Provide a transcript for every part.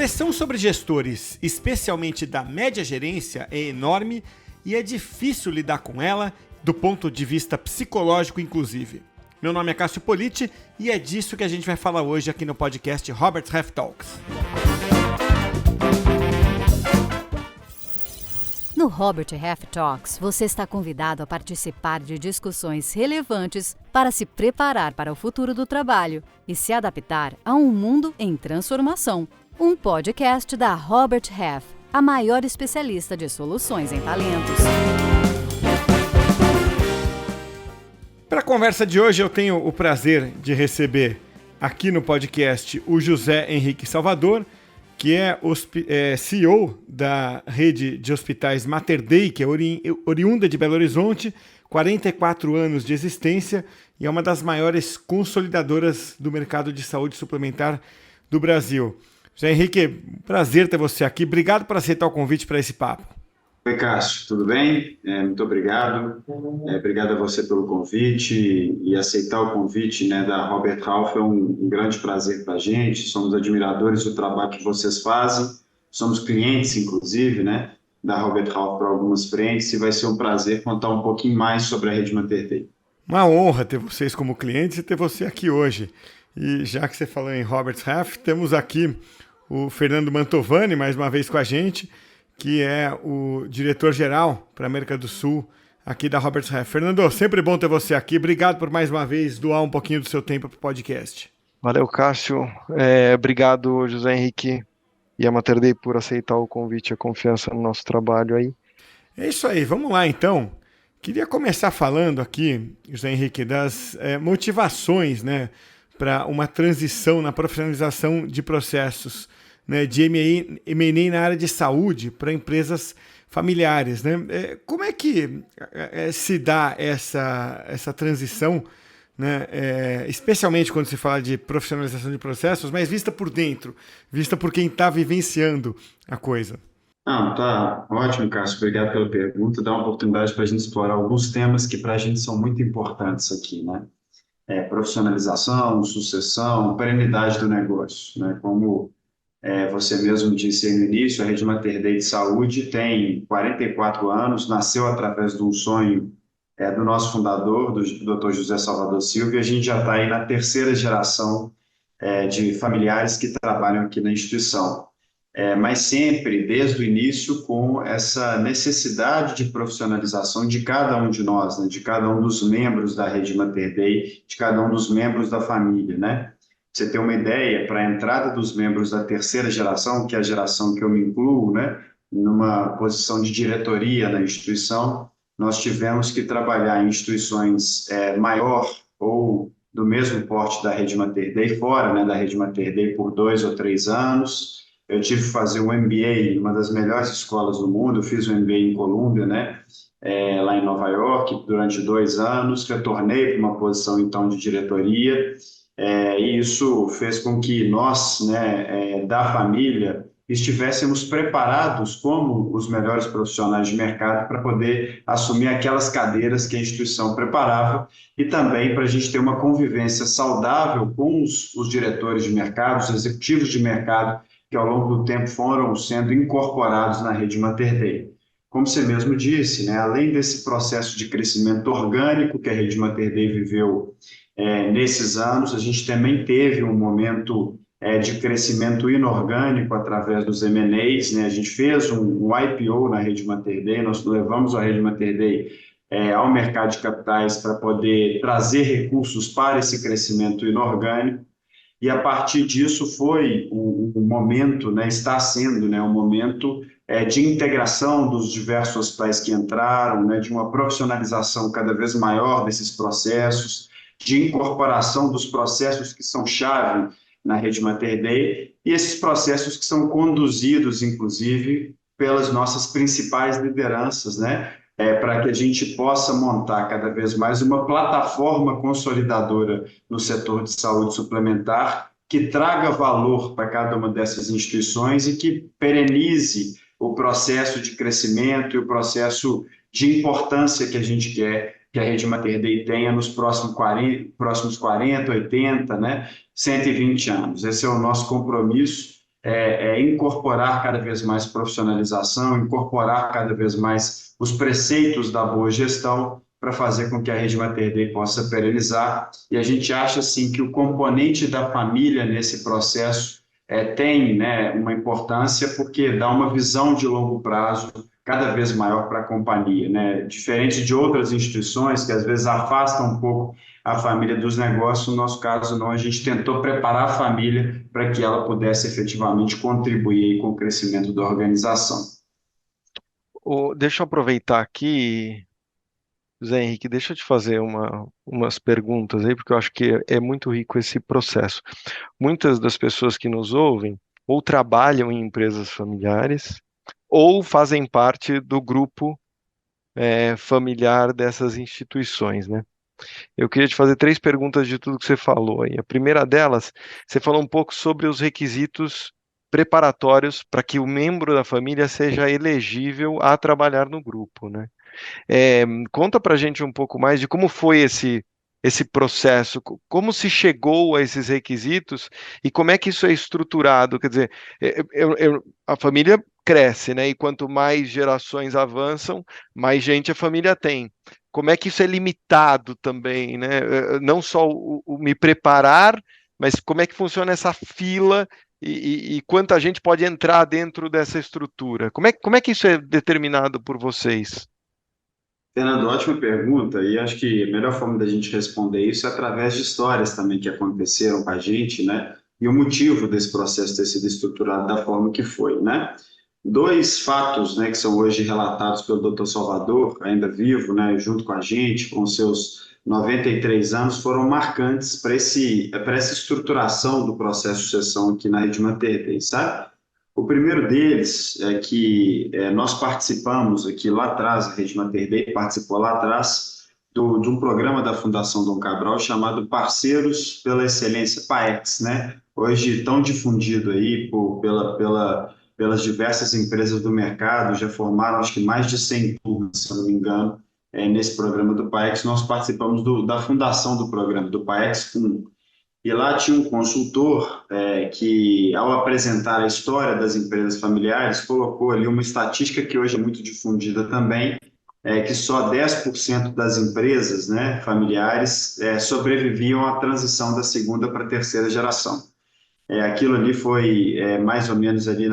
pressão sobre gestores, especialmente da média gerência, é enorme e é difícil lidar com ela do ponto de vista psicológico, inclusive. Meu nome é Cássio Politi e é disso que a gente vai falar hoje aqui no podcast Robert Half Talks. No Robert Half Talks, você está convidado a participar de discussões relevantes para se preparar para o futuro do trabalho e se adaptar a um mundo em transformação. Um podcast da Robert Half, a maior especialista de soluções em talentos. Para a conversa de hoje, eu tenho o prazer de receber aqui no podcast o José Henrique Salvador, que é CEO da rede de hospitais Mater Dei, que é oriunda de Belo Horizonte, 44 anos de existência e é uma das maiores consolidadoras do mercado de saúde suplementar do Brasil. José Henrique, prazer ter você aqui. Obrigado por aceitar o convite para esse papo. Oi, Cássio, tudo bem? Muito obrigado. Obrigado a você pelo convite e aceitar o convite, né, da Robert Half é um grande prazer para a gente. Somos admiradores do trabalho que vocês fazem, somos clientes, inclusive, né, da Robert Half para algumas frentes e vai ser um prazer contar um pouquinho mais sobre a rede Mater Dei. Uma honra ter vocês como clientes e ter você aqui hoje. E já que você falou em Robert Half, temos aqui o Fernando Mantovani, mais uma vez com a gente, que é o diretor-geral para a América do Sul aqui da Robert Half. Fernando, sempre bom ter você aqui. Obrigado por mais uma vez doar um pouquinho do seu tempo para o podcast. Valeu, Cássio. Obrigado, José Henrique e a Mater Dei por aceitar o convite e a confiança no nosso trabalho aí. É isso aí, vamos lá então. Queria começar falando aqui, José Henrique, das motivações, né, para uma transição na profissionalização de processos, né, de M&A na área de saúde para empresas familiares, né? Como é que se dá essa transição, né, especialmente quando se fala de profissionalização de processos, mas vista por dentro, vista por quem está vivenciando a coisa? Não, tá ótimo, Cássio. Obrigado pela pergunta. Dá uma oportunidade para a gente explorar alguns temas que para a gente são muito importantes aqui, né? Profissionalização, sucessão, perenidade do negócio, né? Como você mesmo disse aí no início, a rede Mater Dei de Saúde tem 44 anos, nasceu através de um sonho do nosso fundador, do Dr. José Salvador Silva, e a gente já está aí na terceira geração de familiares que trabalham aqui na instituição. Mas sempre, desde o início, com essa necessidade de profissionalização de cada um de nós, né? De cada um dos membros da rede Mater Dei, de cada um dos membros da família, né? Você ter uma ideia, para a entrada dos membros da terceira geração, que é a geração que eu me incluo, né, numa posição de diretoria na instituição, nós tivemos que trabalhar em instituições maior ou do mesmo porte da rede Mater Dei, fora, né, da rede Mater Dei por 2 ou 3 anos. Eu tive que fazer um MBA em uma das melhores escolas do mundo, eu fiz um MBA em Colômbia, né, lá em Nova York, durante 2 anos, retornei para uma posição, então, de diretoria. E isso fez com que nós, né, da família, estivéssemos preparados como os melhores profissionais de mercado para poder assumir aquelas cadeiras que a instituição preparava e também para a gente ter uma convivência saudável com os diretores de mercado, os executivos de mercado, que ao longo do tempo foram sendo incorporados na rede Mater Dei. Como você mesmo disse, né, além desse processo de crescimento orgânico que a rede Mater Dei viveu nesses anos, a gente também teve um momento de crescimento inorgânico através dos M&As, né? A gente fez um IPO na rede Mater Dei, nós levamos a rede Mater Dei ao mercado de capitais para poder trazer recursos para esse crescimento inorgânico, e a partir disso foi um momento, né, está sendo, né, um momento de integração dos diversos hospitais que entraram, né, de uma profissionalização cada vez maior desses processos, de incorporação dos processos que são chave na rede Mater Dei, e esses processos que são conduzidos, inclusive, pelas nossas principais lideranças, né? Para que a gente possa montar cada vez mais uma plataforma consolidadora no setor de saúde suplementar, que traga valor para cada uma dessas instituições e que perenize o processo de crescimento e o processo de importância que a gente quer que a rede Mater Dei tenha nos próximos 40, 80, né, 120 anos. Esse é o nosso compromisso incorporar cada vez mais profissionalização, incorporar cada vez mais os preceitos da boa gestão para fazer com que a rede Mater Dei possa perenizar. E a gente acha, assim, que o componente da família nesse processo tem, né, uma importância porque dá uma visão de longo prazo cada vez maior para a companhia, né? Diferente de outras instituições que às vezes afastam um pouco a família dos negócios, no nosso caso não, a gente tentou preparar a família para que ela pudesse efetivamente contribuir aí com o crescimento da organização. Deixa eu aproveitar aqui, Zé Henrique, deixa eu te fazer umas perguntas aí, porque eu acho que é muito rico esse processo. Muitas das pessoas que nos ouvem ou trabalham em empresas familiares ou fazem parte do grupo familiar dessas instituições, né? Eu queria te fazer 3 perguntas de tudo que você falou aí. A primeira delas, você falou um pouco sobre os requisitos preparatórios para que o membro da família seja elegível a trabalhar no grupo, né? Conta para a gente um pouco mais de como foi esse processo, como se chegou a esses requisitos e como é que isso é estruturado. Quer dizer, a família cresce, né? E quanto mais gerações avançam, mais gente a família tem. Como é que isso é limitado também, né? Não só o me preparar, mas como é que funciona essa fila e quanta gente pode entrar dentro dessa estrutura? Como é que isso é determinado por vocês? Fernando, ótima pergunta, e acho que a melhor forma da gente responder isso é através de histórias também que aconteceram com a gente, né? E o motivo desse processo ter sido estruturado da forma que foi, né? Dois fatos, né, que são hoje relatados pelo Dr. Salvador, ainda vivo, né, junto com a gente, com seus 93 anos, foram marcantes para essa estruturação do processo de sucessão aqui na Rede Mater Dei, sabe? O primeiro deles é que nós participamos aqui lá atrás, a Rede Mater Dei participou lá atrás de um programa da Fundação Dom Cabral chamado Parceiros pela Excelência, PAEX, né? Hoje tão difundido aí pelas diversas empresas do mercado, já formaram acho que mais de 100 turmas, se eu não me engano, nesse programa do PAEX. Nós participamos da fundação do programa, do PAEX 1. E lá tinha um consultor que, ao apresentar a história das empresas familiares, colocou ali uma estatística que hoje é muito difundida também, que só 10% das empresas, né, familiares sobreviviam à transição da segunda para a terceira geração. Aquilo ali foi mais ou menos ali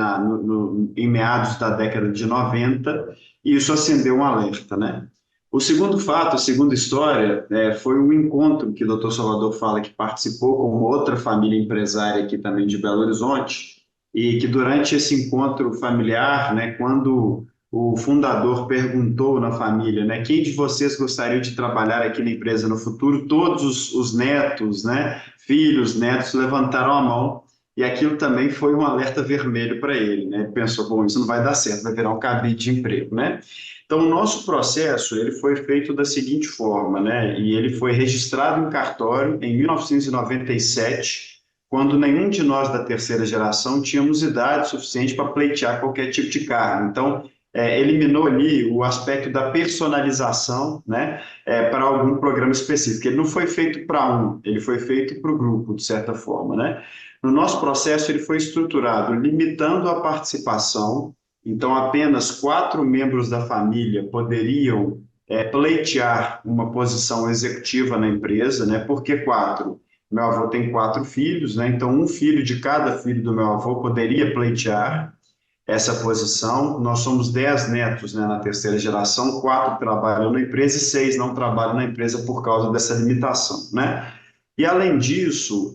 em meados da década de 90, e isso acendeu um alerta, né? O segundo fato, a segunda história, foi um encontro que o Dr. Salvador fala que participou com outra família empresária aqui também de Belo Horizonte, e que durante esse encontro familiar, né, quando o fundador perguntou na família, né, quem de vocês gostaria de trabalhar aqui na empresa no futuro, todos os netos, né, filhos, netos levantaram a mão, e aquilo também foi um alerta vermelho para ele, né? Ele pensou, bom, isso não vai dar certo, vai virar um cabide de emprego, né? Então, o nosso processo ele foi feito da seguinte forma, né? E ele foi registrado em cartório em 1997, quando nenhum de nós da terceira geração tínhamos idade suficiente para pleitear qualquer tipo de cargo. Então, eliminou ali o aspecto da personalização, né? Para algum programa específico. Ele não foi feito para um, ele foi feito para o grupo, de certa forma, né? No nosso processo, ele foi estruturado limitando a participação, então apenas 4 membros da família poderiam pleitear uma posição executiva na empresa, né? Por que 4? Meu avô tem 4 filhos, né? Então um filho de cada filho do meu avô poderia pleitear essa posição. Nós somos 10 netos, né, na terceira geração, 4 trabalham na empresa e 6 não trabalham na empresa por causa dessa limitação, né? E, além disso,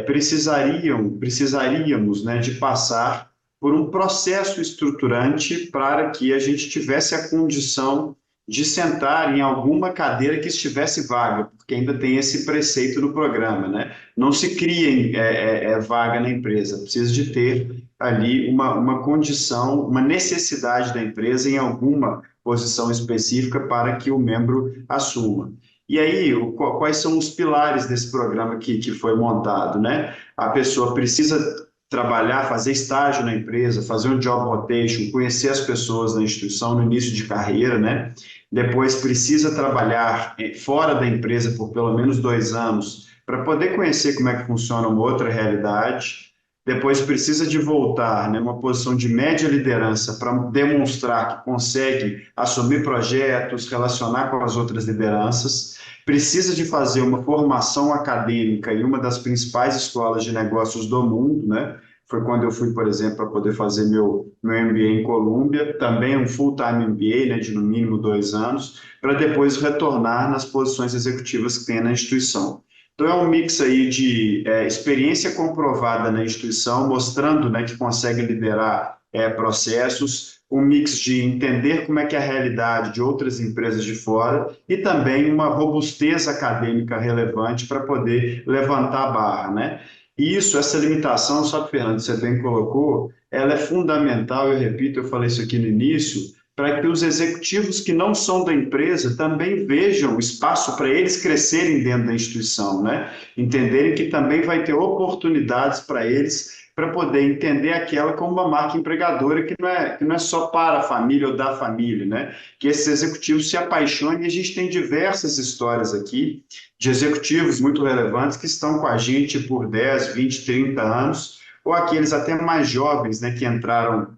precisaríamos, né, de passar por um processo estruturante para que a gente tivesse a condição de sentar em alguma cadeira que estivesse vaga, porque ainda tem esse preceito no programa, né? Não se cria vaga na empresa, precisa de ter ali uma condição, uma necessidade da empresa em alguma posição específica para que o membro assuma. E aí, quais são os pilares desse programa que foi montado, né? A pessoa precisa trabalhar, fazer estágio na empresa, fazer um job rotation, conhecer as pessoas na instituição no início de carreira, né? Depois precisa trabalhar fora da empresa por pelo menos 2 anos para poder conhecer como é que funciona uma outra realidade. depois precisa de voltar, né, numa posição de média liderança para demonstrar que consegue assumir projetos, relacionar com as outras lideranças, precisa de fazer uma formação acadêmica em uma das principais escolas de negócios do mundo, né? Foi quando eu fui, por exemplo, para poder fazer meu MBA em Colômbia, também um full-time MBA, né, de no mínimo 2 anos, para depois retornar nas posições executivas que tem na instituição. Então, é um mix aí de experiência comprovada na instituição, mostrando, né, que consegue liderar processos, um mix de entender como é que é a realidade de outras empresas de fora e também uma robustez acadêmica relevante para poder levantar a barra, né? E isso, essa limitação, só que, Fernando, você bem colocou, ela é fundamental, eu repito, eu falei isso aqui no início, para que os executivos que não são da empresa também vejam espaço para eles crescerem dentro da instituição, né? Entenderem que também vai ter oportunidades para eles para poder entender aquela como uma marca empregadora que não é só para a família ou da família, né? Que esses executivos se apaixonem, e a gente tem diversas histórias aqui de executivos muito relevantes que estão com a gente por 10, 20, 30 anos, ou aqueles até mais jovens, né, que entraram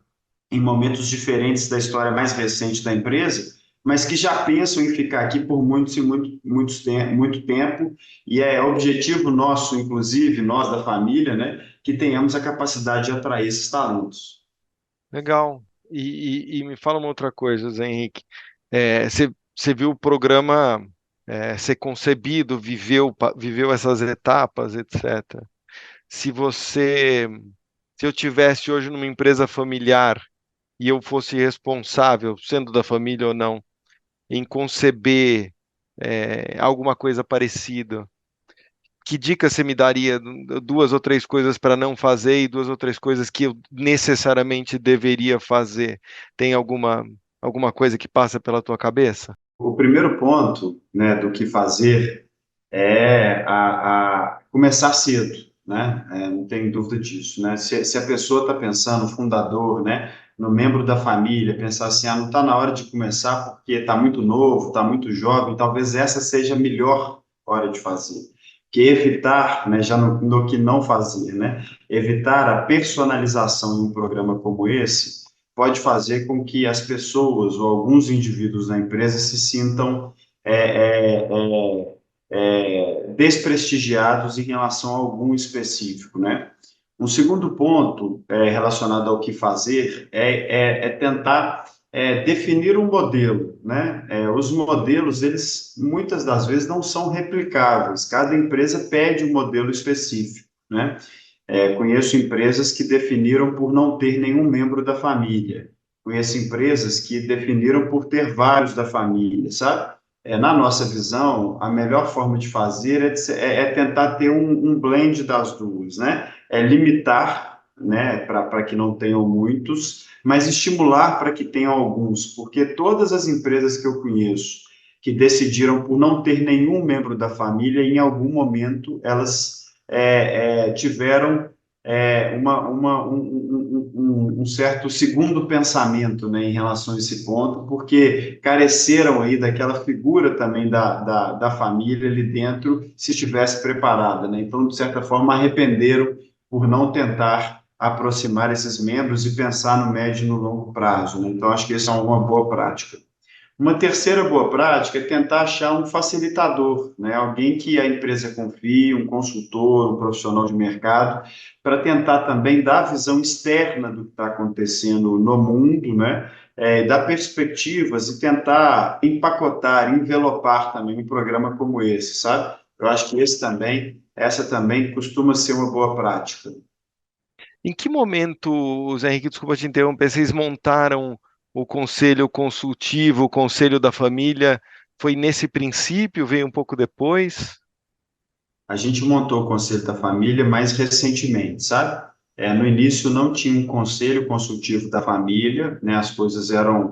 em momentos diferentes da história mais recente da empresa, mas que já pensam em ficar aqui por muito tempo, e é objetivo nosso, inclusive, nós da família, né, que tenhamos a capacidade de atrair esses talentos. Legal. E me fala uma outra coisa, Zé Henrique. Você viu o programa ser concebido, viveu essas etapas, etc. Se você, se eu tivesse hoje numa empresa familiar e eu fosse responsável, sendo da família ou não, em conceber alguma coisa parecida, que dica você me daria? Duas ou três coisas para não fazer e duas ou três coisas que eu necessariamente deveria fazer. Tem alguma coisa que passa pela tua cabeça? O primeiro ponto, né, do que fazer é a começar cedo, né? Não tem dúvida disso, né? Se a pessoa está pensando, o fundador, né, no membro da família, pensar assim, não está na hora de começar porque está muito novo, está muito jovem, talvez essa seja a melhor hora de fazer. Que evitar, né, já no que não fazer, né? Evitar a personalização em um programa como esse pode fazer com que as pessoas ou alguns indivíduos da empresa se sintam é, é, desprestigiados em relação a algum específico, né? Um segundo ponto relacionado ao que fazer é tentar definir um modelo, né? Os modelos, eles muitas das vezes não são replicáveis, cada empresa pede um modelo específico, né? Conheço empresas que definiram por não ter nenhum membro da família. Conheço empresas que definiram por ter vários da família, sabe? Na nossa visão, a melhor forma de fazer é tentar ter um blend das duas, né? É limitar, né, para que não tenham muitos, mas estimular para que tenham alguns, porque todas as empresas que eu conheço que decidiram por não ter nenhum membro da família, em algum momento elas tiveram um certo segundo pensamento, né, em relação a esse ponto, porque careceram aí daquela figura também da família ali dentro, se estivesse preparada, né? Então, de certa forma, arrependeram por não tentar aproximar esses membros e pensar no médio e no longo prazo, né? Então, acho que essa é uma boa prática. Uma terceira boa prática é tentar achar um facilitador, né? Alguém que a empresa confie, um consultor, um profissional de mercado, para tentar também dar a visão externa do que está acontecendo no mundo, né? Dar perspectivas e tentar empacotar, envelopar também um programa como esse, sabe? Eu acho que essa também costuma ser uma boa prática. Em que momento, Zé Henrique, desculpa te interromper, vocês montaram o conselho consultivo, o conselho da família? Foi nesse princípio, veio um pouco depois? A gente montou o Conselho da Família mais recentemente, sabe? No início não tinha um conselho consultivo da família, né? As coisas elas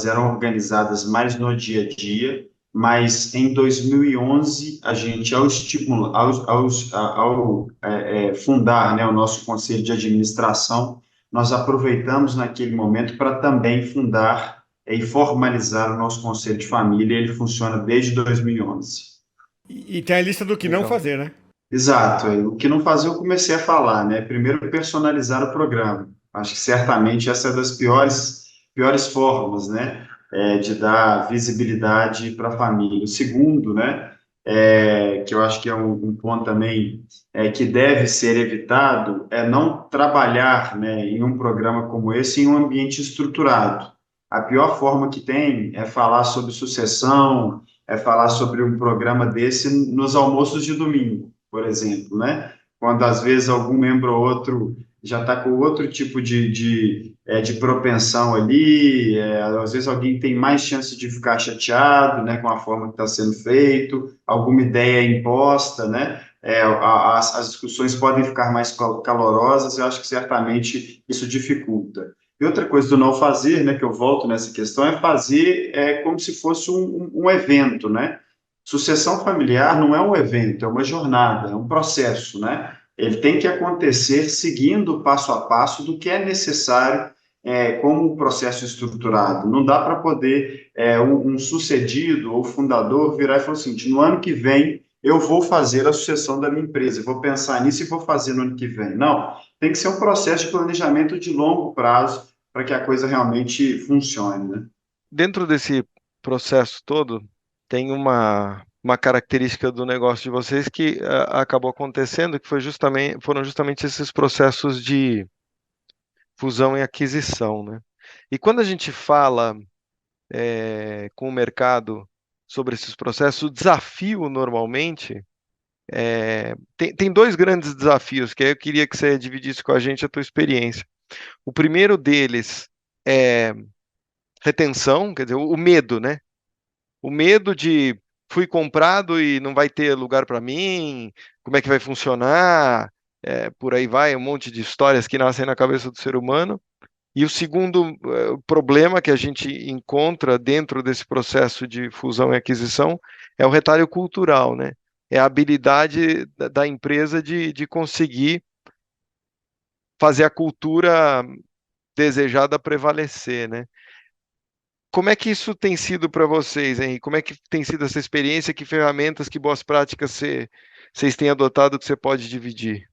eram organizadas mais no dia a dia, mas em 2011 a gente, ao fundar, né, o nosso Conselho de Administração, nós aproveitamos naquele momento para também fundar e formalizar o nosso Conselho de Família, e ele funciona desde 2011. E tem a lista do que não Legal. fazer, né? Exato. O que não fazer, eu comecei a falar, né? Primeiro, personalizar o programa. Acho que certamente essa é das piores formas, né? De dar visibilidade para a família. O segundo, né? Que eu acho que é um ponto também que deve ser evitado, é não trabalhar, né, em um programa como esse em um ambiente estruturado. A pior forma que tem é falar sobre sucessão, é falar sobre um programa desse nos almoços de domingo, por exemplo, né? Quando às vezes algum membro ou outro já está com outro tipo de propensão ali, às vezes alguém tem mais chance de ficar chateado, né, com a forma que está sendo feito, alguma ideia imposta, né? As discussões podem ficar mais calorosas, eu acho que certamente isso dificulta. E outra coisa do não fazer, né, que eu volto nessa questão, é fazer como se fosse um evento, né? Sucessão familiar não é um evento, é uma jornada, é um processo, né? Ele tem que acontecer seguindo passo a passo do que é necessário como um processo estruturado. Não dá para poder um sucedido ou fundador virar e falar assim, no ano que vem eu vou fazer a sucessão da minha empresa, eu vou pensar nisso e vou fazer no ano que vem. Não, tem que ser um processo de planejamento de longo prazo para que a coisa realmente funcione, né? Dentro desse processo todo, tem uma característica do negócio de vocês que acabou acontecendo, que foram justamente esses processos de fusão e aquisição, né? E quando a gente fala com o mercado sobre esses processos, o desafio normalmente tem dois grandes desafios que aí eu queria que você dividisse com a gente a tua experiência. O primeiro deles é retenção, quer dizer, o medo, né? O medo de fui comprado e não vai ter lugar para mim, como é que vai funcionar? Por aí vai, um monte de histórias que nascem na cabeça do ser humano. E o segundo problema que a gente encontra dentro desse processo de fusão e aquisição é o retalho cultural, né? É a habilidade da empresa de conseguir fazer a cultura desejada prevalecer, né? Como é que isso tem sido para vocês, Henrique? Como é que tem sido essa experiência? Que ferramentas, que boas práticas vocês têm adotado que você pode dividir?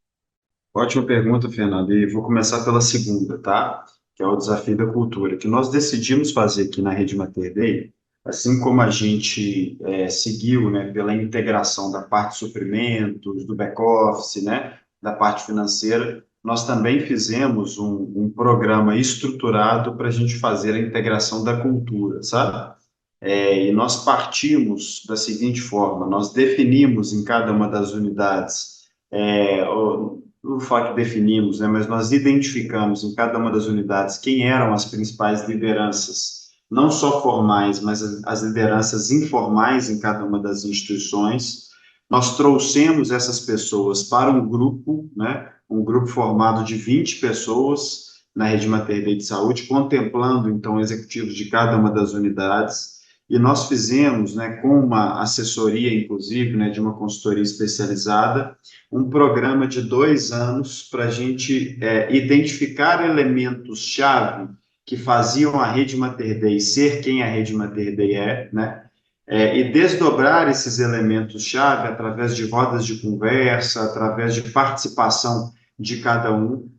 Ótima pergunta, Fernando. E vou começar pela segunda, tá? Que é o desafio da cultura, que nós decidimos fazer aqui na Rede Mater Dei, assim como a gente seguiu, né, pela integração da parte de suprimentos, do back-office, né, da parte financeira, nós também fizemos um programa estruturado para a gente fazer a integração da cultura, sabe? E nós partimos da seguinte forma: nós definimos em cada uma das unidades, não vou falar que definimos, né, mas nós identificamos em cada uma das unidades quem eram as principais lideranças, não só formais, mas as lideranças informais em cada uma das instituições. Nós trouxemos essas pessoas para um grupo, né, um grupo formado de 20 pessoas na Rede Mater Dei de Saúde, contemplando, então, executivos de cada uma das unidades. E nós fizemos, né, com uma assessoria, inclusive, né, de uma consultoria especializada, um programa de 2 anos para a gente identificar elementos-chave que faziam a Rede Mater Dei ser quem a Rede Mater Dei é, né? E desdobrar esses elementos-chave através de rodas de conversa, através de participação de cada um,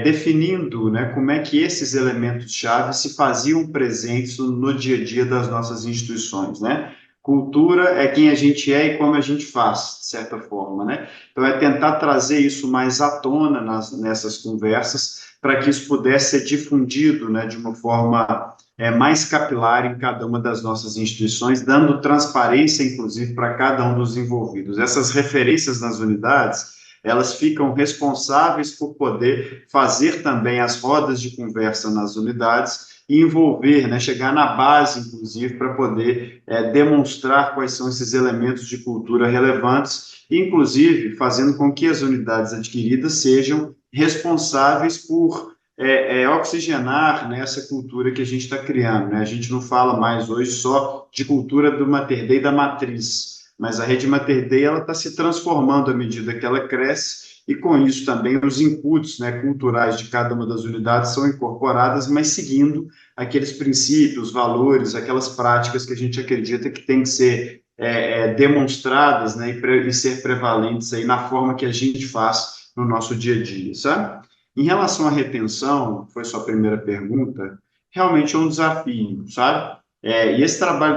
definindo, né, como é que esses elementos-chave se faziam presentes no dia a dia das nossas instituições, né? Cultura é quem a gente é e como a gente faz, de certa forma, né? Então, é tentar trazer isso mais à tona nessas conversas, para que isso pudesse ser difundido, né, de uma forma mais capilar em cada uma das nossas instituições, dando transparência, inclusive, para cada um dos envolvidos. Essas referências nas unidades, elas ficam responsáveis por poder fazer também as rodas de conversa nas unidades e envolver, né, chegar na base, inclusive, para poder demonstrar quais são esses elementos de cultura relevantes, inclusive fazendo com que as unidades adquiridas sejam responsáveis por oxigenar, né, essa cultura que a gente está criando, né? A gente não fala mais hoje só de cultura do Mater Dei da matriz, mas a Rede Mater Dei ela está se transformando à medida que ela cresce, e com isso também os inputs, né, culturais de cada uma das unidades são incorporadas, mas seguindo aqueles princípios, valores, aquelas práticas que a gente acredita que tem que ser demonstradas, né, e ser prevalentes aí na forma que a gente faz no nosso dia a dia, sabe? Em relação à retenção, foi sua primeira pergunta, realmente é um desafio, sabe?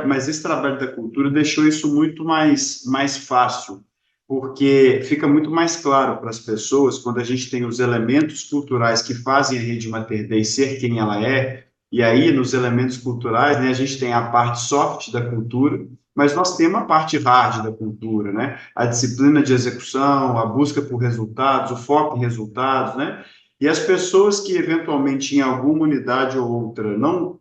Mas esse trabalho da cultura deixou isso muito mais fácil, porque fica muito mais claro para as pessoas quando a gente tem os elementos culturais que fazem a Rede Mater Dei ser quem ela é, e aí nos elementos culturais, né, a gente tem a parte soft da cultura, mas nós temos a parte hard da cultura, né? A disciplina de execução, a busca por resultados, o foco em resultados, né? E as pessoas que eventualmente em alguma unidade ou outra não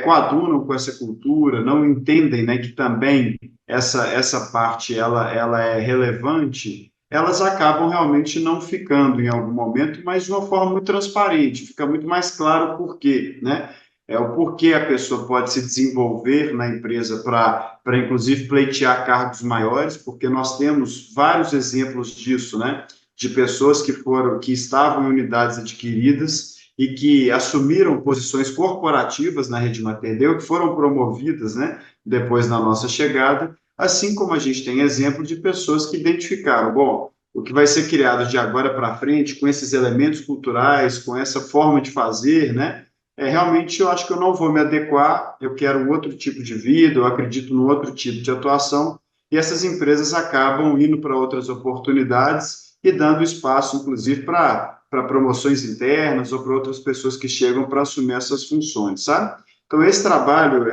coadunam com essa cultura, não entendem, né, que também essa parte ela é relevante, elas acabam realmente não ficando em algum momento, mas de uma forma muito transparente, fica muito mais claro o porquê, né? É o porquê a pessoa pode se desenvolver na empresa para inclusive pleitear cargos maiores, porque nós temos vários exemplos disso, né? De pessoas que estavam em unidades adquiridas e que assumiram posições corporativas na Rede Mater Dei, que foram promovidas, né, depois da nossa chegada, assim como a gente tem exemplo de pessoas que identificaram, bom, o que vai ser criado de agora para frente, com esses elementos culturais, com essa forma de fazer, né, realmente eu acho que eu não vou me adequar, eu quero um outro tipo de vida, eu acredito num outro tipo de atuação, e essas empresas acabam indo para outras oportunidades e dando espaço, inclusive, para promoções internas ou para outras pessoas que chegam para assumir essas funções, sabe? Então, esse trabalho,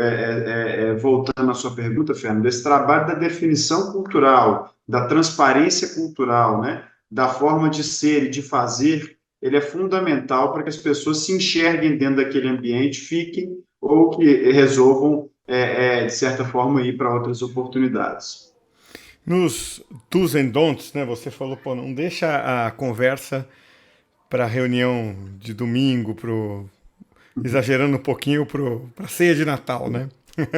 voltando à sua pergunta, Fernando, esse trabalho da definição cultural, da transparência cultural, né, da forma de ser e de fazer, ele é fundamental para que as pessoas se enxerguem dentro daquele ambiente, fiquem ou que resolvam, de certa forma, ir para outras oportunidades. Nos do's and don'ts, né? Você falou, pô, não deixa a conversa para reunião de domingo, exagerando um pouquinho para ceia de Natal, né?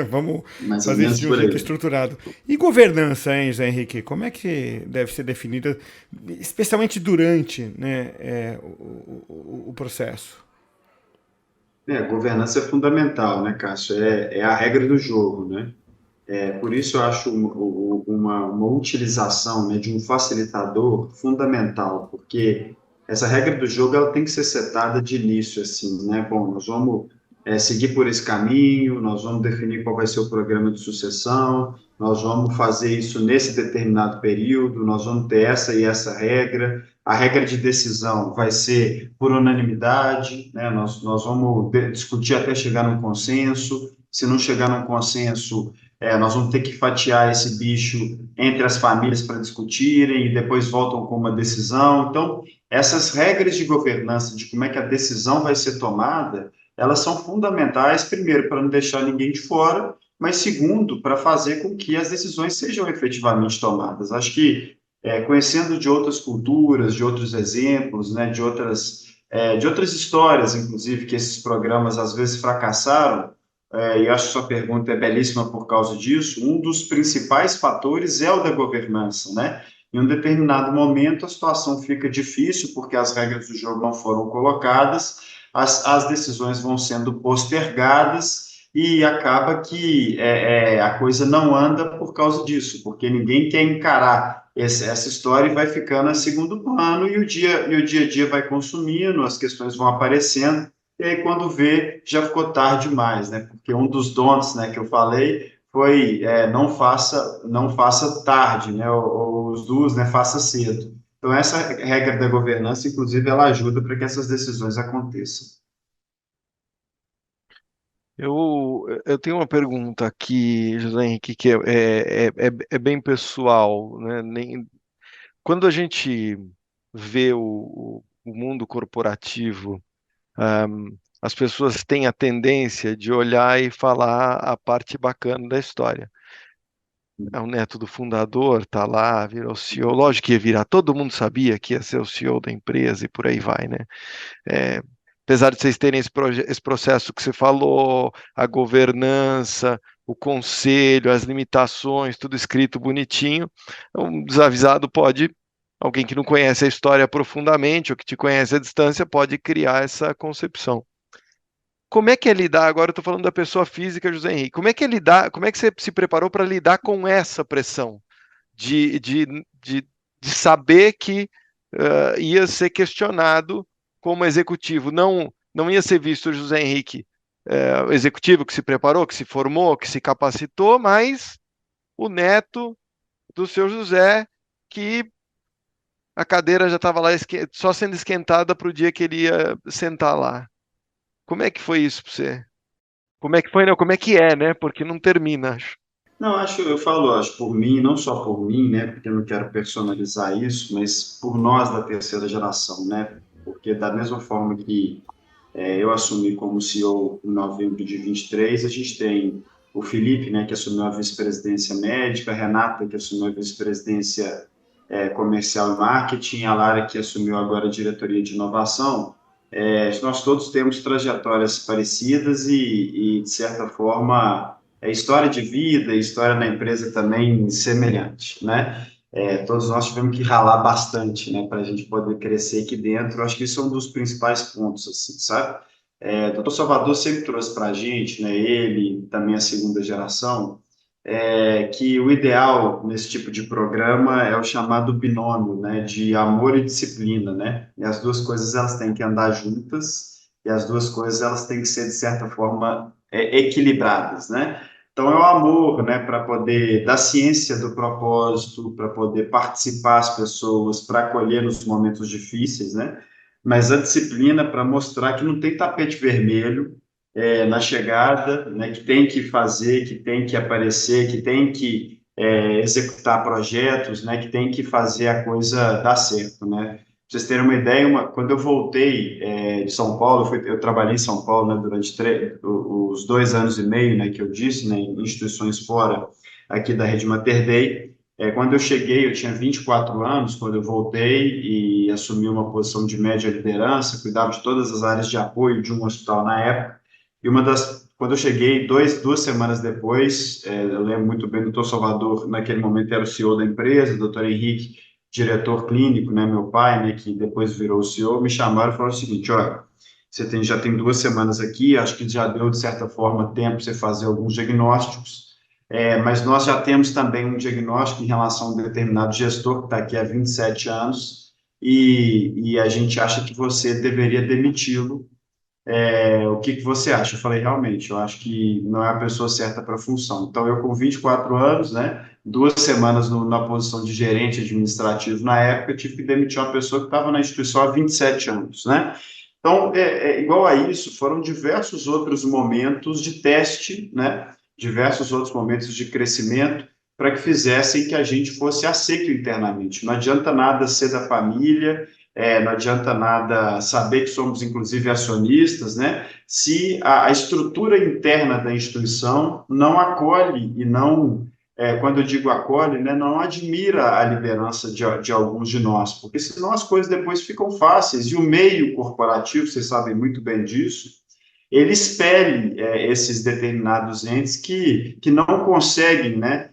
Vamos Mais ou fazer isso menos de um por jeito aí. estruturado. E governança, hein, Zé Henrique? Como é que deve ser definida, especialmente durante, né, o processo? Governança é fundamental, né, Cássio? É a regra do jogo, né? Por isso eu acho uma utilização, né, de um facilitador fundamental, porque essa regra do jogo ela tem que ser setada de início, assim, né? Bom, nós vamos seguir por esse caminho, nós vamos definir qual vai ser o programa de sucessão, nós vamos fazer isso nesse determinado período, nós vamos ter essa e essa regra. A regra de decisão vai ser por unanimidade, né? Nós vamos discutir até chegar num consenso. Se não chegar num consenso, nós vamos ter que fatiar esse bicho entre as famílias para discutirem e depois voltam com uma decisão. Então, essas regras de governança, de como é que a decisão vai ser tomada, elas são fundamentais, primeiro, para não deixar ninguém de fora, mas segundo, para fazer com que as decisões sejam efetivamente tomadas. Acho que, conhecendo de outras culturas, de outros exemplos, né, de outras histórias, inclusive, que esses programas às vezes fracassaram, e acho que sua pergunta é belíssima por causa disso, um dos principais fatores é o da governança, né? Em um determinado momento, a situação fica difícil, porque as regras do jogo não foram colocadas, as decisões vão sendo postergadas, e acaba que a coisa não anda por causa disso, porque ninguém quer encarar essa história e vai ficando a segundo plano, e o dia a dia vai consumindo, as questões vão aparecendo, e aí, quando vê, já ficou tarde demais, né? Porque um dos don'ts, né, que eu falei foi não faça tarde, né? Ou os do's, né, faça cedo. Então, essa regra da governança, inclusive, ela ajuda para que essas decisões aconteçam. Eu tenho uma pergunta aqui, José Henrique, que é bem pessoal, né? Quando a gente vê o mundo corporativo, as pessoas têm a tendência de olhar e falar a parte bacana da história. É o neto do fundador, tá lá, virou CEO. Lógico que ia virar, todo mundo sabia que ia ser o CEO da empresa e por aí vai, né? É, apesar de vocês terem esse processo que você falou, a governança, o conselho, as limitações, tudo escrito bonitinho, um desavisado pode, alguém que não conhece a história profundamente ou que te conhece à distância, pode criar essa concepção. como é que é lidar, agora eu estou falando da pessoa física, José Henrique, como é que é lidar, como é que você se preparou para lidar com essa pressão de, de, de, de saber que ia ser questionado como executivo, não ia ser visto o José Henrique, o executivo que se preparou, que se formou, que se capacitou, mas o neto do seu José, que a cadeira já estava lá só sendo esquentada para o dia que ele ia sentar lá. Como é que foi isso para você? Como é que foi, não? Como é que é, né? Porque não termina, acho. Não, acho por mim, não só por mim, né, porque eu não quero personalizar isso, mas por nós da terceira geração, né, porque da mesma forma que eu assumi como CEO em novembro de 23, a gente tem o Felipe, né, que assumiu a vice-presidência médica, a Renata, que assumiu a vice-presidência comercial e marketing, a Lara, que assumiu agora a diretoria de inovação. Nós todos temos trajetórias parecidas de certa forma, história de vida, história na empresa também semelhante, né? Todos nós tivemos que ralar bastante, né, para a gente poder crescer aqui dentro. Acho que isso é um dos principais pontos, assim, sabe? O Dr. Salvador sempre trouxe para a gente, né, ele, também a segunda geração, que o ideal nesse tipo de programa é o chamado binômio, né, de amor e disciplina, né? E as duas coisas elas têm que andar juntas e as duas coisas elas têm que ser de certa forma equilibradas, né? Então é o amor, né, para poder da ciência do propósito, para poder participar as pessoas, para acolher nos momentos difíceis, né? Mas a disciplina para mostrar que não tem tapete vermelho na chegada, né, que tem que fazer, que tem que aparecer, que tem que executar projetos, né, que tem que fazer a coisa dar certo, né? Pra vocês terem uma ideia, quando eu voltei de São Paulo, eu trabalhei em São Paulo, né, durante os 2 anos e meio, né, que eu disse, né, em instituições fora aqui da Rede Mater Dei. Quando eu cheguei, eu tinha 24 anos, quando eu voltei e assumi uma posição de média liderança, cuidava de todas as áreas de apoio de um hospital na época. E quando eu cheguei, 2 semanas depois, eu lembro muito bem do Dr. Salvador, naquele momento era o CEO da empresa, o Dr. Henrique, diretor clínico, né, meu pai, né, que depois virou o CEO, me chamaram e falaram o seguinte: olha, já tem 2 semanas aqui, acho que já deu, de certa forma, tempo para você fazer alguns diagnósticos, mas nós já temos também um diagnóstico em relação a um determinado gestor que está aqui há 27 anos, e a gente acha que você deveria demiti-lo. O que você acha? Eu falei, realmente, eu acho que não é a pessoa certa para a função. Então, eu com 24 anos, né, 2 semanas na posição de gerente administrativo na época, eu tive que demitir uma pessoa que estava na instituição há 27 anos, né? Então, igual a isso, foram diversos outros momentos de teste, né? Diversos outros momentos de crescimento para que fizessem que a gente fosse aceito internamente. Não adianta nada ser da família, não adianta nada saber que somos, inclusive, acionistas, né? Se a estrutura interna da instituição não acolhe e não, quando eu digo acolhe, né, não admira a liderança de alguns de nós, porque senão as coisas depois ficam fáceis. E o meio corporativo, vocês sabem muito bem disso, ele expele esses determinados entes que não conseguem, né,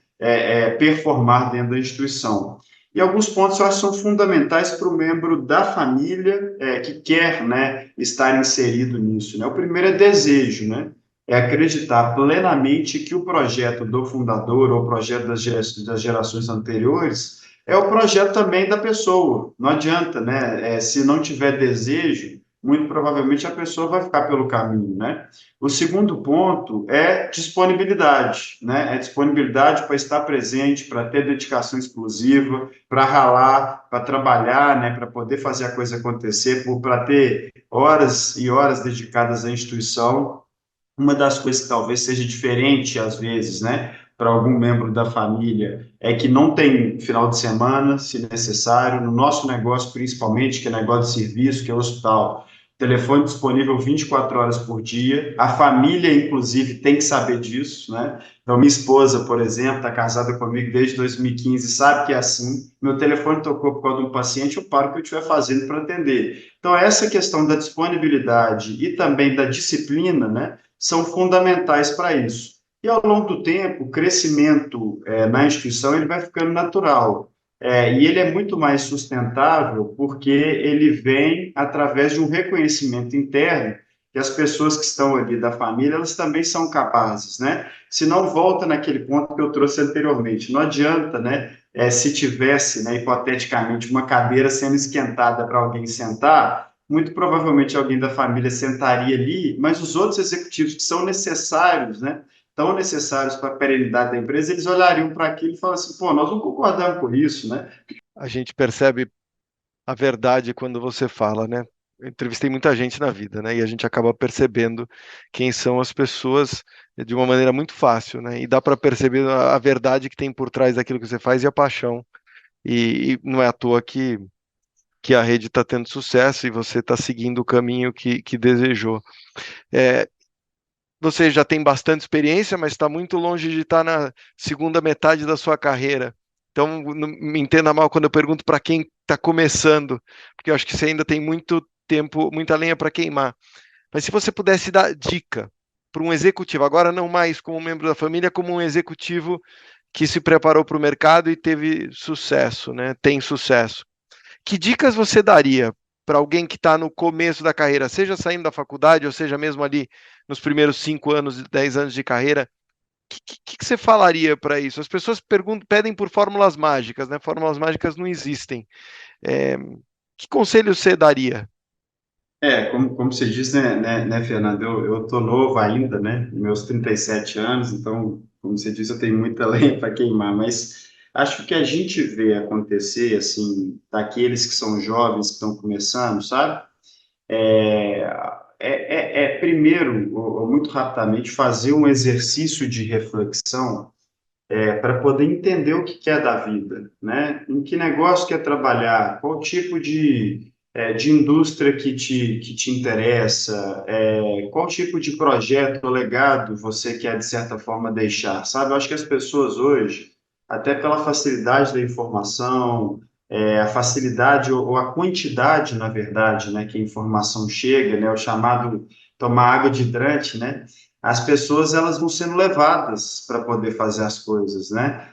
performar dentro da instituição. E alguns pontos eu acho que são fundamentais para o membro da família que quer, né, estar inserido nisso, né? O primeiro é desejo, né? É acreditar plenamente que o projeto do fundador ou o projeto das gerações anteriores é o projeto também da pessoa. Não adianta, né? Se não tiver desejo, muito provavelmente a pessoa vai ficar pelo caminho, né? O segundo ponto é disponibilidade, né? É disponibilidade para estar presente, para ter dedicação exclusiva, para ralar, para trabalhar, né? Para poder fazer a coisa acontecer, para ter horas e horas dedicadas à instituição. Uma das coisas que talvez seja diferente, às vezes, né, para algum membro da família, é que não tem final de semana, se necessário. No nosso negócio, principalmente, que é negócio de serviço, que é o hospital, telefone disponível 24 horas por dia. A família, inclusive, tem que saber disso, né? Então, minha esposa, por exemplo, está casada comigo desde 2015, sabe que é assim. Meu telefone tocou por causa de um paciente, eu paro o que eu estiver fazendo para atender. Então, essa questão da disponibilidade e também da disciplina, né, são fundamentais para isso. E ao longo do tempo, o crescimento na instituição ele vai ficando natural. E ele é muito mais sustentável porque ele vem através de um reconhecimento interno que as pessoas que estão ali da família, elas também são capazes, né? Se não, volta naquele ponto que eu trouxe anteriormente. Não adianta, né? Se tivesse, né, hipoteticamente, uma cadeira sendo esquentada para alguém sentar, muito provavelmente alguém da família sentaria ali, mas os outros executivos que são necessários, né, tão necessários para a perenidade da empresa, eles olhariam para aquilo e falariam assim, pô, nós não concordamos com isso, né? A gente percebe a verdade quando você fala, né? Eu entrevistei muita gente na vida, né? E a gente acaba percebendo quem são as pessoas de uma maneira muito fácil, né? E dá para perceber a verdade que tem por trás daquilo que você faz e a paixão. E não é à toa que a rede está tendo sucesso e você está seguindo o caminho que desejou. É, você já tem bastante experiência, mas está muito longe de estar na segunda metade da sua carreira. Então, não me entenda mal quando eu pergunto para quem está começando, porque eu acho que você ainda tem muito tempo, muita lenha para queimar. Mas se você pudesse dar dica para um executivo, agora não mais como membro da família, como um executivo que se preparou para o mercado e teve sucesso, né? Tem sucesso. Que dicas você daria para alguém que está no começo da carreira, seja saindo da faculdade, ou seja mesmo ali nos primeiros 5 anos, 10 anos de carreira? Que você falaria para isso? As pessoas pedem por fórmulas mágicas, né? Fórmulas mágicas não existem. É, que conselho você daria? Como você diz, Fernando, eu tô novo ainda, né, meus 37 anos, então, como você disse, eu tenho muita lenha para queimar, mas acho que a gente vê acontecer, assim, daqueles que são jovens, que estão começando, sabe? É, primeiro, ou muito rapidamente, fazer um exercício de reflexão para poder entender o que quer da vida, né? Em que negócio quer trabalhar, qual tipo de indústria que te interessa, qual tipo de projeto ou legado você quer, de certa forma, deixar, sabe? Eu acho que as pessoas hoje, até pela facilidade da informação, a facilidade ou a quantidade, na verdade, né, que a informação chega, né, o chamado tomar água de hidrante, né? As pessoas elas vão sendo levadas para poder fazer as coisas, né?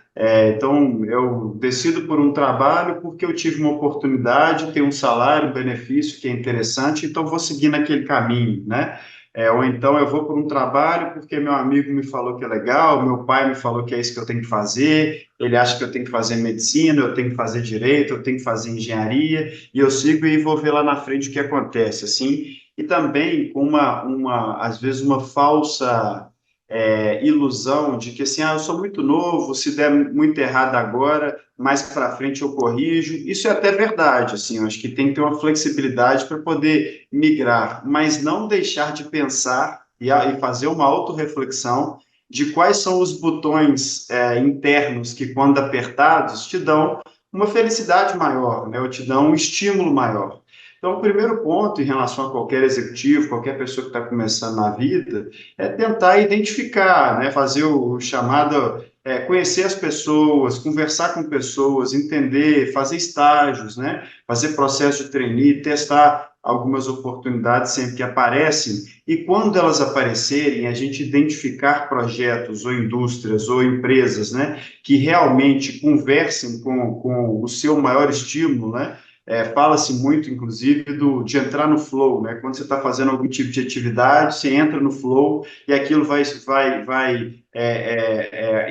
Então, eu decido por um trabalho porque eu tive uma oportunidade, tenho um salário, um benefício que é interessante, então vou seguir naquele caminho, né? Ou então eu vou por um trabalho porque meu amigo me falou que é legal, meu pai me falou que é isso que eu tenho que fazer, ele acha que eu tenho que fazer medicina, eu tenho que fazer direito, eu tenho que fazer engenharia, e eu sigo e vou ver lá na frente o que acontece, assim, e também com às vezes, uma falsa ilusão de que, assim, eu sou muito novo, se der muito errado agora, mais para frente eu corrijo. Isso é até verdade, assim, eu acho que tem que ter uma flexibilidade para poder migrar, mas não deixar de pensar e fazer uma autorreflexão de quais são os botões internos que, quando apertados, te dão uma felicidade maior, né, ou te dão um estímulo maior. Então, o primeiro ponto em relação a qualquer executivo, qualquer pessoa que está começando na vida, é tentar identificar, né, fazer o chamado, conhecer as pessoas, conversar com pessoas, entender, fazer estágios, né, fazer processo de trainee, testar algumas oportunidades sempre que aparecem, e quando elas aparecerem, a gente identificar projetos ou indústrias ou empresas, né, que realmente conversem com o seu maior estímulo, né. Fala-se muito, inclusive, de entrar no flow, né? Quando você está fazendo algum tipo de atividade, você entra no flow e aquilo vai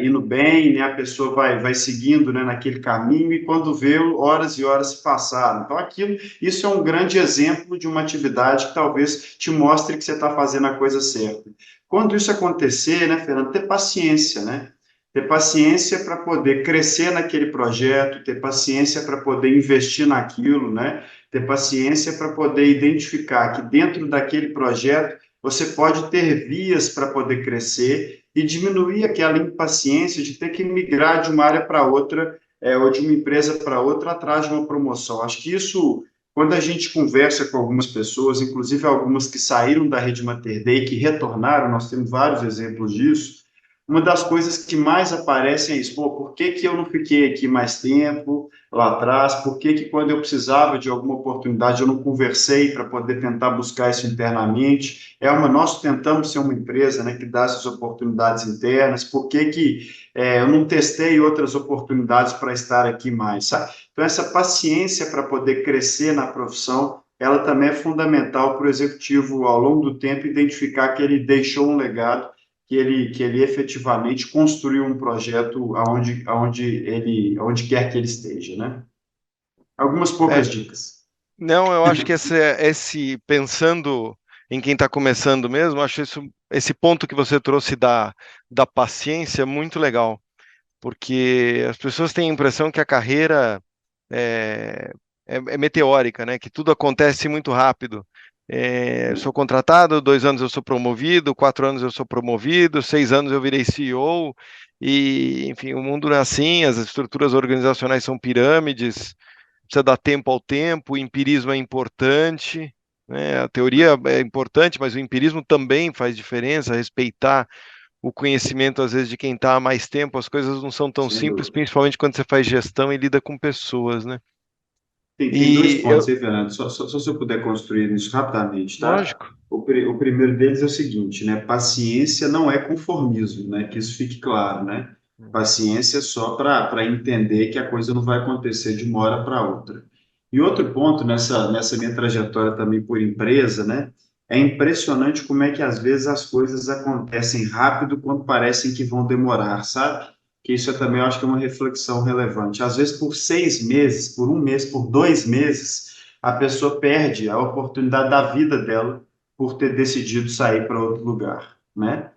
indo bem, né? A pessoa vai seguindo, né, naquele caminho e quando vê, horas e horas se passaram. Então, isso é um grande exemplo de uma atividade que talvez te mostre que você está fazendo a coisa certa. Quando isso acontecer, né, Fernando, ter paciência, né? Ter paciência para poder crescer naquele projeto, ter paciência para poder investir naquilo, né? Ter paciência para poder identificar que dentro daquele projeto você pode ter vias para poder crescer e diminuir aquela impaciência de ter que migrar de uma área para outra, ou de uma empresa para outra atrás de uma promoção. Acho que isso, quando a gente conversa com algumas pessoas, inclusive algumas que saíram da Rede Mater Dei, que retornaram, nós temos vários exemplos disso, uma das coisas que mais aparecem é isso, pô, por que que eu não fiquei aqui mais tempo lá atrás? Por que que quando eu precisava de alguma oportunidade eu não conversei para poder tentar buscar isso internamente? Nós tentamos ser uma empresa, né, que dá essas oportunidades internas, por que que eu não testei outras oportunidades para estar aqui mais, sabe? Então, essa paciência para poder crescer na profissão ela também é fundamental para o executivo, ao longo do tempo, identificar que ele deixou um legado, que ele efetivamente construiu um projeto onde quer que ele esteja, né? Algumas É, poucas dicas. não, eu acho que esse pensando em quem está começando mesmo, acho esse ponto que você trouxe da paciência muito legal, porque as pessoas têm a impressão que a carreira é meteórica, né? Que tudo acontece muito rápido. Eu sou contratado, 2 anos eu sou promovido, 4 anos eu sou promovido, 6 anos eu virei CEO, e, enfim, o mundo não é assim, as estruturas organizacionais são pirâmides, precisa dar tempo ao tempo, o empirismo é importante, né? A teoria é importante, mas o empirismo também faz diferença, respeitar o conhecimento, às vezes, de quem está há mais tempo, as coisas não são tão Sem simples, dúvida. principalmente quando você faz gestão e lida com pessoas, né? Tem dois E pontos aí, Fernando, só se eu puder construir isso rapidamente, tá? lógico, O primeiro deles é o seguinte, né? Paciência não é conformismo, né? Que isso fique claro, né? Paciência é só para entender que a coisa não vai acontecer de uma hora para outra. E outro ponto nessa minha trajetória também por empresa, né? É impressionante como é que às vezes as coisas acontecem rápido quando parecem que vão demorar, sabe? Que isso também eu acho que é uma reflexão relevante. Às vezes, por 6 meses, por um mês, por 2 meses, a pessoa perde a oportunidade da vida dela por ter decidido sair para outro lugar, né?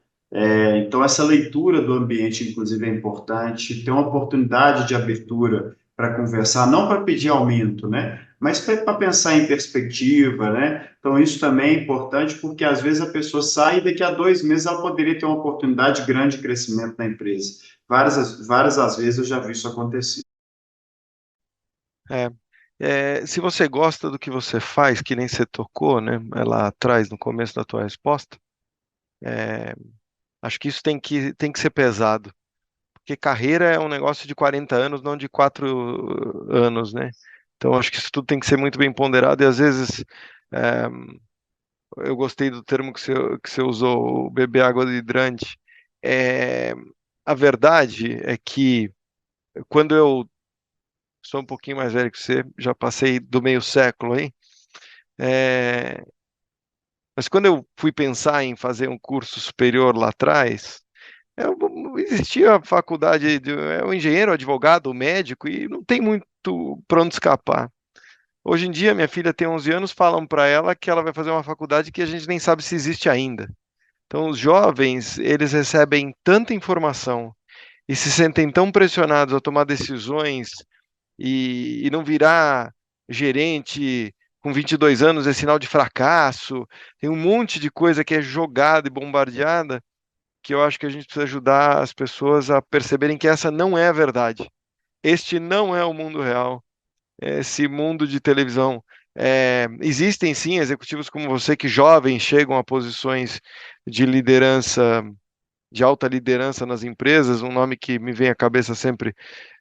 Então, essa leitura do ambiente, inclusive, é importante, ter uma oportunidade de abertura para conversar, não para pedir aumento, né? Mas para pensar em perspectiva, né? Então, isso também é importante porque, às vezes, a pessoa sai e daqui a 2 meses ela poderia ter uma oportunidade grande de crescimento na empresa. Várias as vezes eu já vi isso acontecer. é, se você gosta do que você faz, que nem você tocou, né, lá atrás, no começo da tua resposta, é, acho que isso tem que ser pesado, porque carreira é um negócio de 40 anos, não de 4 anos, né? Então, acho que isso tudo tem que ser muito bem ponderado, e às vezes, é, eu gostei do termo que você usou, o beber água de hidrante. É, a verdade é que quando eu sou um pouquinho mais velho que você, já passei do meio século aí, é, mas quando eu fui pensar em fazer um curso superior lá atrás, existia a faculdade de o engenheiro, advogado, médico, e não tem muito para onde escapar. Hoje em dia, minha filha tem 11 anos, falam para ela que ela vai fazer uma faculdade que a gente nem sabe se existe ainda. Então, os jovens, eles recebem tanta informação e se sentem tão pressionados a tomar decisões e não virar gerente com 22 anos é sinal de fracasso. Tem um monte de coisa que é jogada e bombardeada que eu acho que a gente precisa ajudar as pessoas a perceberem que essa não é a verdade. Este não é o mundo real, esse mundo de televisão. Existem sim executivos como você que jovens chegam a posições de liderança, de alta liderança nas empresas. Um nome que me vem à cabeça sempre,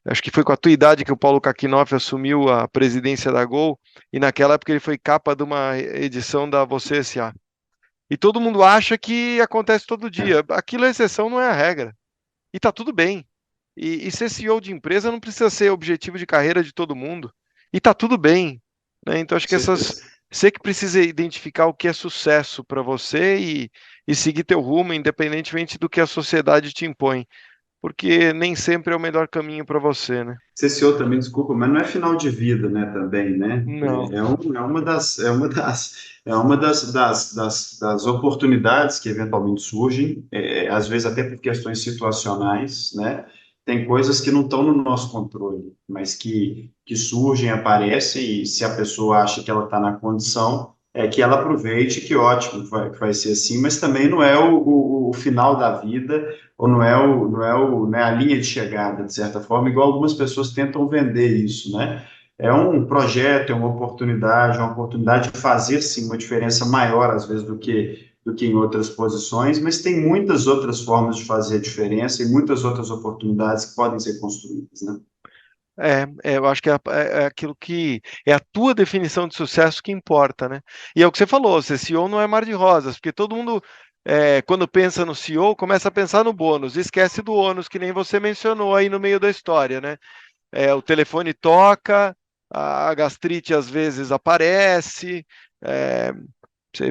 acho que foi com a tua idade que o Paulo Kakinoff assumiu a presidência da Gol, e naquela época ele foi capa de uma edição da Você S.A. E todo mundo acha que acontece todo dia. Aquilo é exceção, não é a regra. E tá tudo bem. E ser CEO de empresa não precisa ser objetivo de carreira de todo mundo. E tá tudo bem, né? Então acho Com que certeza. você que precisa identificar o que é sucesso para você e seguir teu rumo, independentemente do que a sociedade te impõe, porque nem sempre é o melhor caminho para você, né? CCO também, desculpa, mas não é final de vida, né, também, né? Não. É uma das oportunidades que eventualmente surgem, às vezes até por questões situacionais, né? Tem coisas que não estão no nosso controle, mas que surgem, aparecem, e se a pessoa acha que ela está na condição, é que ela aproveite, que ótimo, que vai ser assim, mas também não é o final da vida, ou não é a linha de chegada, de certa forma, igual algumas pessoas tentam vender isso, né? É um projeto, é uma oportunidade de fazer, sim, uma diferença maior, às vezes, do que em outras posições, mas tem muitas outras formas de fazer a diferença e muitas outras oportunidades que podem ser construídas, né? Eu acho que é aquilo que é a tua definição de sucesso que importa, né? E é o que você falou, ser CEO não é mar de rosas, porque todo mundo, quando pensa no CEO, começa a pensar no bônus, esquece do ônus, que nem você mencionou aí no meio da história, né? O telefone toca, a gastrite às vezes aparece,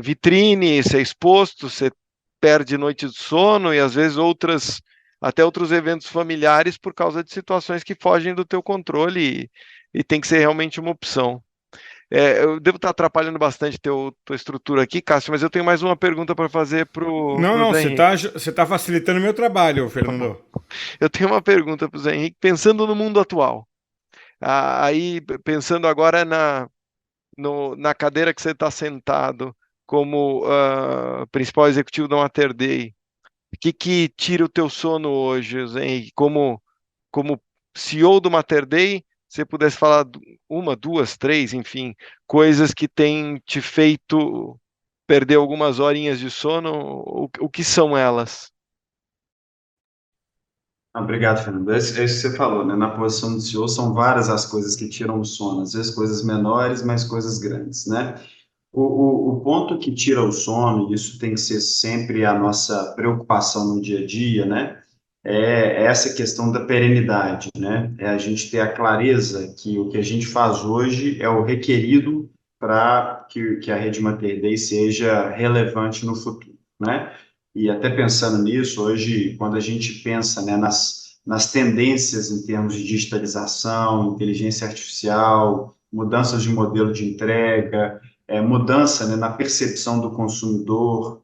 vitrine, você é exposto, você perde noite de sono e às vezes até outros eventos familiares por causa de situações que fogem do teu controle e tem que ser realmente uma opção. Eu devo estar atrapalhando bastante tua estrutura aqui, Cássio, mas eu tenho mais uma pergunta para fazer para o Não, não, Zé Henrique. você tá facilitando o meu trabalho, Tá bom. Fernando. Eu tenho uma pergunta para o Zé Henrique, pensando no mundo atual. Aí, pensando agora na cadeira que você está sentado como principal executivo da Mater Dei, o que tira o teu sono hoje, Zé Henrique? Como CEO do Mater Dei, se você pudesse falar uma, duas, três, enfim, coisas que têm te feito perder algumas horinhas de sono, o que são elas? Obrigado, Fernando. É isso que você falou, né? Na posição do CEO, são várias as coisas que tiram o sono, às vezes coisas menores, mas coisas grandes, né? O ponto que tira o sono, e isso tem que ser sempre a nossa preocupação no dia a dia, né? É essa questão da perenidade, né? É a gente ter a clareza que o que a gente faz hoje é o requerido para que a rede Mater Dei seja relevante no futuro, né? E até pensando nisso, hoje, quando a gente pensa, né, nas tendências em termos de digitalização, inteligência artificial, mudanças de modelo de entrega, mudança, né, na percepção do consumidor.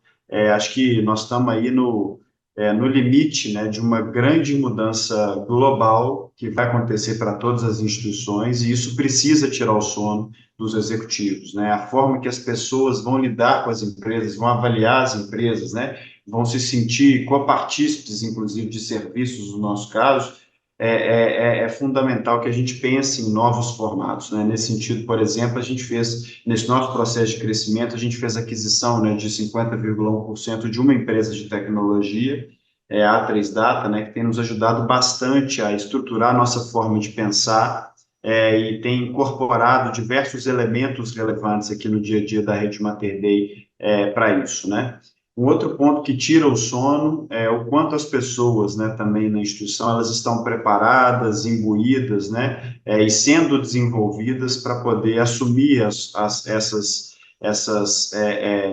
Acho que nós estamos aí no limite, né, de uma grande mudança global que vai acontecer para todas as instituições, e isso precisa tirar o sono dos executivos, né? A forma que as pessoas vão lidar com as empresas, vão avaliar as empresas, né? Vão se sentir copartícipes, inclusive, de serviços, no nosso caso, é fundamental que a gente pense em novos formatos, né? Nesse sentido, por exemplo, a gente fez, nesse nosso processo de crescimento, a gente fez aquisição, né, de 50,1% de uma empresa de tecnologia, a A3 Data, né, que tem nos ajudado bastante a estruturar a nossa forma de pensar, e tem incorporado diversos elementos relevantes aqui no dia a dia da Rede Mater Dei para isso, né? Um outro ponto que tira o sono é o quanto as pessoas, né, também na instituição, elas estão preparadas, imbuídas, né, e sendo desenvolvidas para poder assumir essas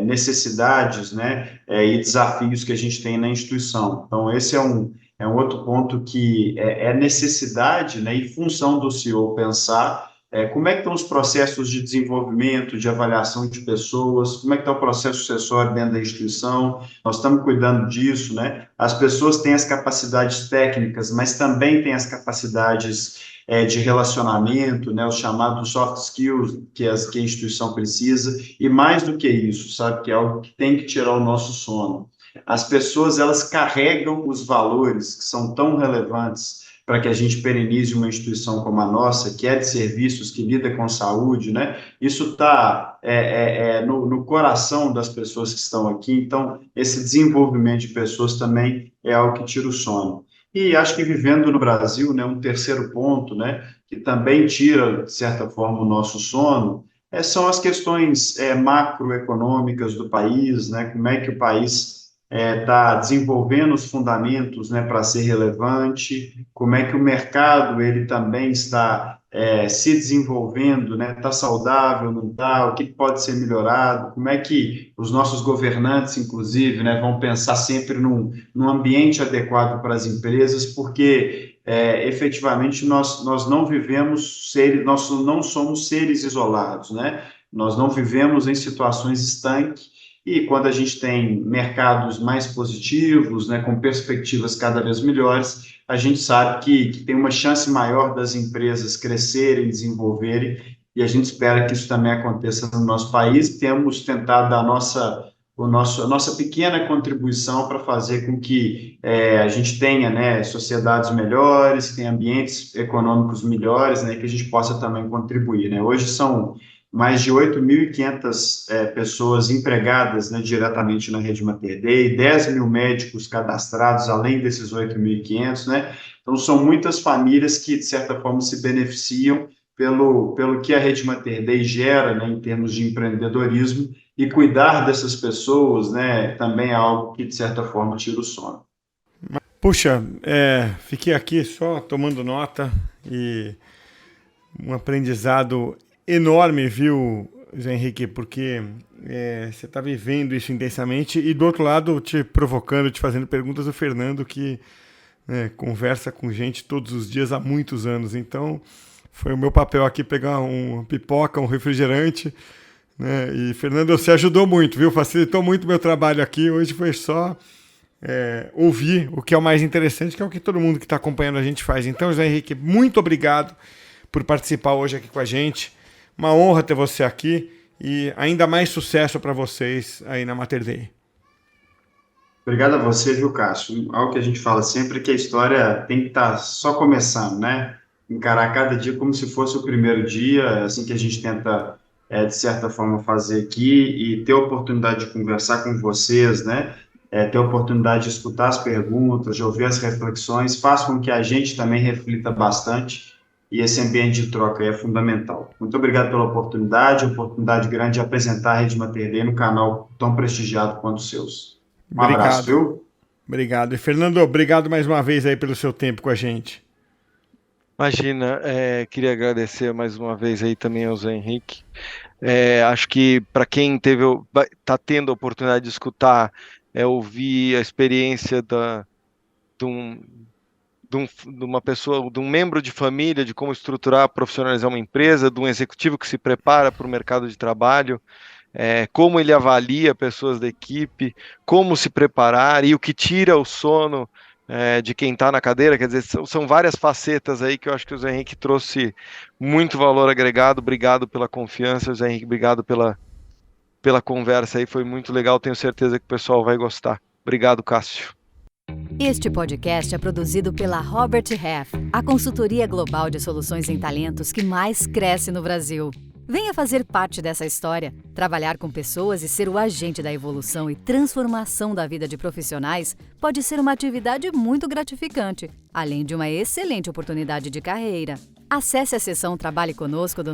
necessidades, né, e desafios que a gente tem na instituição. Então, esse é um outro ponto que é necessidade, né, e função do CEO pensar como é que estão os processos de desenvolvimento, de avaliação de pessoas, como é que está o processo sucessório dentro da instituição, nós estamos cuidando disso, né? As pessoas têm as capacidades técnicas, mas também têm as capacidades de relacionamento, né? Os chamados soft skills que a instituição precisa, e mais do que isso, sabe? Que é algo que tem que tirar o nosso sono. As pessoas, elas carregam os valores que são tão relevantes para que a gente perenize uma instituição como a nossa, que é de serviços, que lida com saúde, né? Isso está no coração das pessoas que estão aqui, então esse desenvolvimento de pessoas também é algo que tira o sono. E acho que vivendo no Brasil, né, um terceiro ponto, né, que também tira, de certa forma, o nosso sono, são as questões macroeconômicas do país, né, como é que o país está desenvolvendo os fundamentos, né, para ser relevante, como é que o mercado ele também está se desenvolvendo, né, está saudável, não está, o que pode ser melhorado, como é que os nossos governantes, inclusive, né, vão pensar sempre num ambiente adequado para as empresas, porque efetivamente nós não vivemos seres, nós não somos seres isolados, né? Nós não vivemos em situações estanques, e quando a gente tem mercados mais positivos, né, com perspectivas cada vez melhores, a gente sabe que tem uma chance maior das empresas crescerem, desenvolverem, e a gente espera que isso também aconteça no nosso país. Temos tentado dar a nossa pequena contribuição para fazer com que a gente tenha, né, sociedades melhores, tenha ambientes econômicos melhores, né, que a gente possa também contribuir, né? Hoje são mais de 8.500 pessoas empregadas, né, diretamente na rede Mater Dei, 10 mil médicos cadastrados, além desses 8.500, né? Então, são muitas famílias que, de certa forma, se beneficiam pelo que a rede Mater Dei gera, né, em termos de empreendedorismo, e cuidar dessas pessoas, né, também é algo que, de certa forma, tira o sono. Puxa, fiquei aqui só tomando nota e um aprendizado enorme, viu, Zé Henrique? Porque você está vivendo isso intensamente e, do outro lado, te provocando, te fazendo perguntas, o Fernando, que conversa com gente todos os dias há muitos anos. Então, foi o meu papel aqui pegar uma pipoca, um refrigerante, né? E, Fernando, você ajudou muito, viu? Facilitou muito o meu trabalho aqui. Hoje foi só ouvir o que é o mais interessante, que é o que todo mundo que está acompanhando a gente faz. Então, Zé Henrique, muito obrigado por participar hoje aqui com a gente. Uma honra ter você aqui e ainda mais sucesso para vocês aí na Mater Dei. Obrigado a você, viu, Cássio? Algo que a gente fala sempre é que a história tem que estar só começando, né? Encarar cada dia como se fosse o primeiro dia, é assim que a gente tenta, de certa forma, fazer aqui e ter a oportunidade de conversar com vocês, né? Ter a oportunidade de escutar as perguntas, de ouvir as reflexões, faz com que a gente também reflita bastante e esse ambiente de troca aí é fundamental. Muito obrigado pela oportunidade grande de apresentar a Rede Mater Dei no canal tão prestigiado quanto os seus. Um abraço, Obrigado. viu? Obrigado. E, Fernando, obrigado mais uma vez aí pelo seu tempo com a gente. Imagina, queria agradecer mais uma vez aí também ao Zé Henrique. Acho que para quem está tendo a oportunidade de escutar, ouvir a experiência de uma pessoa, de um membro de família, de como estruturar, profissionalizar uma empresa, de um executivo que se prepara para o mercado de trabalho, como ele avalia pessoas da equipe, como se preparar e o que tira o sono de quem está na cadeira. Quer dizer, são várias facetas aí que eu acho que o Zé Henrique trouxe muito valor agregado. Obrigado pela confiança, Zé Henrique, obrigado pela conversa aí, foi muito legal, tenho certeza que o pessoal vai gostar. Obrigado, Cássio. Este podcast é produzido pela Robert Half, a consultoria global de soluções em talentos que mais cresce no Brasil. Venha fazer parte dessa história, trabalhar com pessoas e ser o agente da evolução e transformação da vida de profissionais pode ser uma atividade muito gratificante, além de uma excelente oportunidade de carreira. Acesse a seção Trabalhe Conosco do